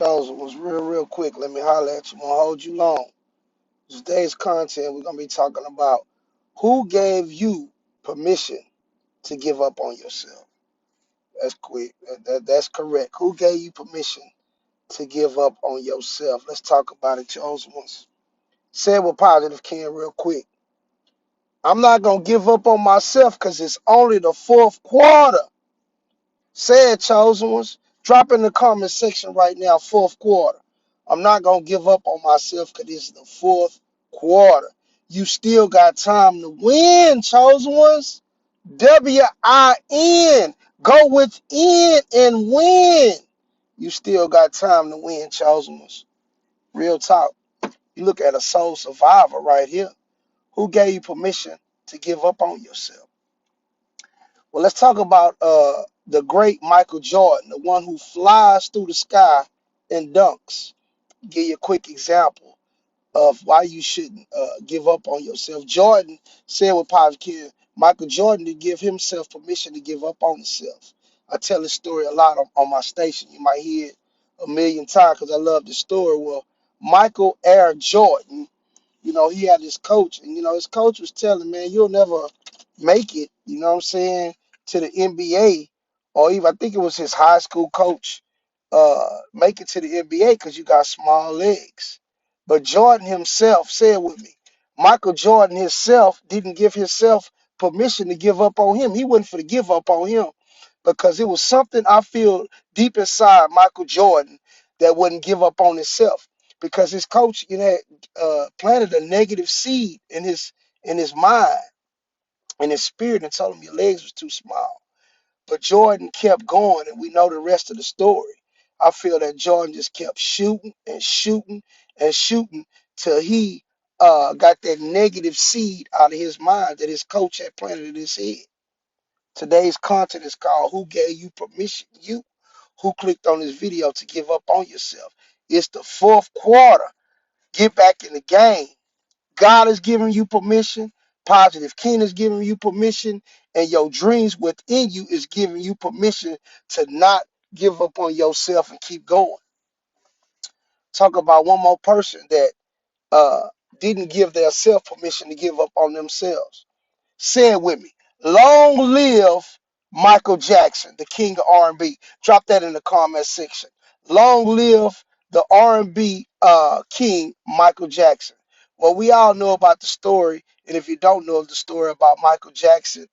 Chosen was real quick. Let me holler at you. Won't hold you long. Today's content, we're gonna be talking about who gave you permission to give up on yourself. That's quick. That's correct. Who gave you permission to give up on yourself? Let's talk about it, chosen ones. Say it with positive, Ken, real quick. I'm not gonna give up on myself because it's only the fourth quarter. Say it, chosen ones. Drop in the comment section right now, fourth quarter. I'm not going to give up on myself because this is the fourth quarter. You still got time to win, chosen ones. WIN. Go within and win. You still got time to win, chosen ones. Real talk. You look at a soul survivor right here. Who gave you permission to give up on yourself? Well, let's talk about the great Michael Jordan, the one who flies through the sky and dunks. Give you a quick example of why you shouldn't give up on yourself. Jordan said with Pop Kid, Michael Jordan to give himself permission to give up on himself. I tell this story a lot on my station. You might hear it a million times because I love the story. Well, Michael Air Jordan, he had his coach, and his coach was telling him, man, you'll never make it, to the NBA, or even I think it was his high school coach, make it to the NBA because you got small legs. But Jordan himself said with me, Michael Jordan himself didn't give himself permission to give up on him. He wasn't for to give up on him because it was something I feel deep inside Michael Jordan that wouldn't give up on himself because his coach, planted a negative seed in his mind, in his spirit, and told him your legs was too small. But Jordan kept going, and we know the rest of the story. I feel that Jordan just kept shooting and shooting and shooting till he got that negative seed out of his mind that his coach had planted in his head. Today's content is called Who Gave You Permission? You who clicked on this video to give up on yourself. It's the fourth quarter. Get back in the game. God is giving you permission. Positive King is giving you permission. And your dreams within you is giving you permission to not give up on yourself and keep going. Talk about one more person that uh, didn't give their self permission to give up on themselves. Say it with me. Long live Michael Jackson, the king of R&B. Drop that in the comment section. Long live the R&B king, Michael Jackson. Well, we all know about the story, and if you don't know the story about Michael Jackson,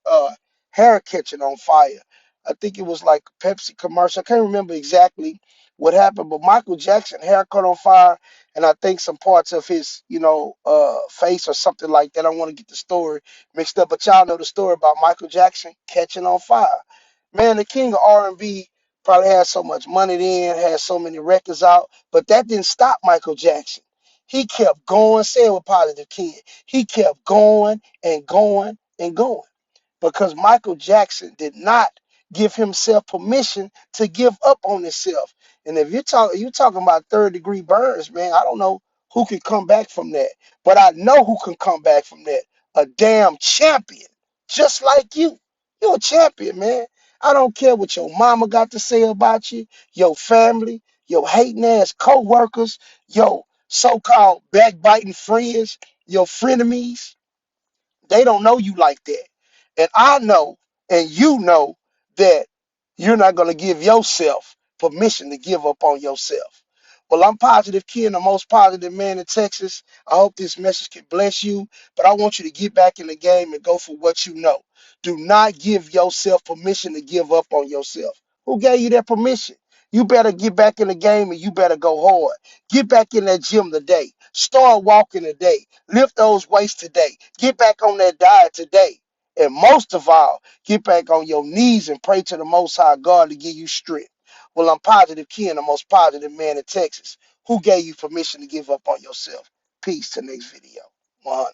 hair catching on fire. I think it was like a Pepsi commercial. I can't remember exactly what happened, but Michael Jackson hair caught on fire, and I think some parts of his, face or something like that. I don't want to get the story mixed up, but y'all know the story about Michael Jackson catching on fire. Man, the king of R&B probably had so much money then, had so many records out, but that didn't stop Michael Jackson. He kept going, say it with Positive King. He kept going and going and going because Michael Jackson did not give himself permission to give up on himself. And if you talking about third degree burns, man, I don't know who can come back from that, but I know who can come back from that. A damn champion, just like you. You're a champion, man. I don't care what your mama got to say about you, your family, your hating ass co-workers, your so-called backbiting friends, your frenemies. They don't know you like that. And I know, and you know, that you're not going to give yourself permission to give up on yourself. Well, I'm Positive Ken, the most positive man in Texas. I hope this message can bless you, but I want you to get back in the game and go for what you know. Do not give yourself permission to give up on yourself. Who gave you that permission? You better get back in the game and you better go hard. Get back in that gym today. Start walking today. Lift those weights today. Get back on that diet today. And most of all, get back on your knees and pray to the Most High God to give you strength. Well, I'm Positive Ken, the most positive man in Texas. Who gave you permission to give up on yourself? Peace to next video. 100.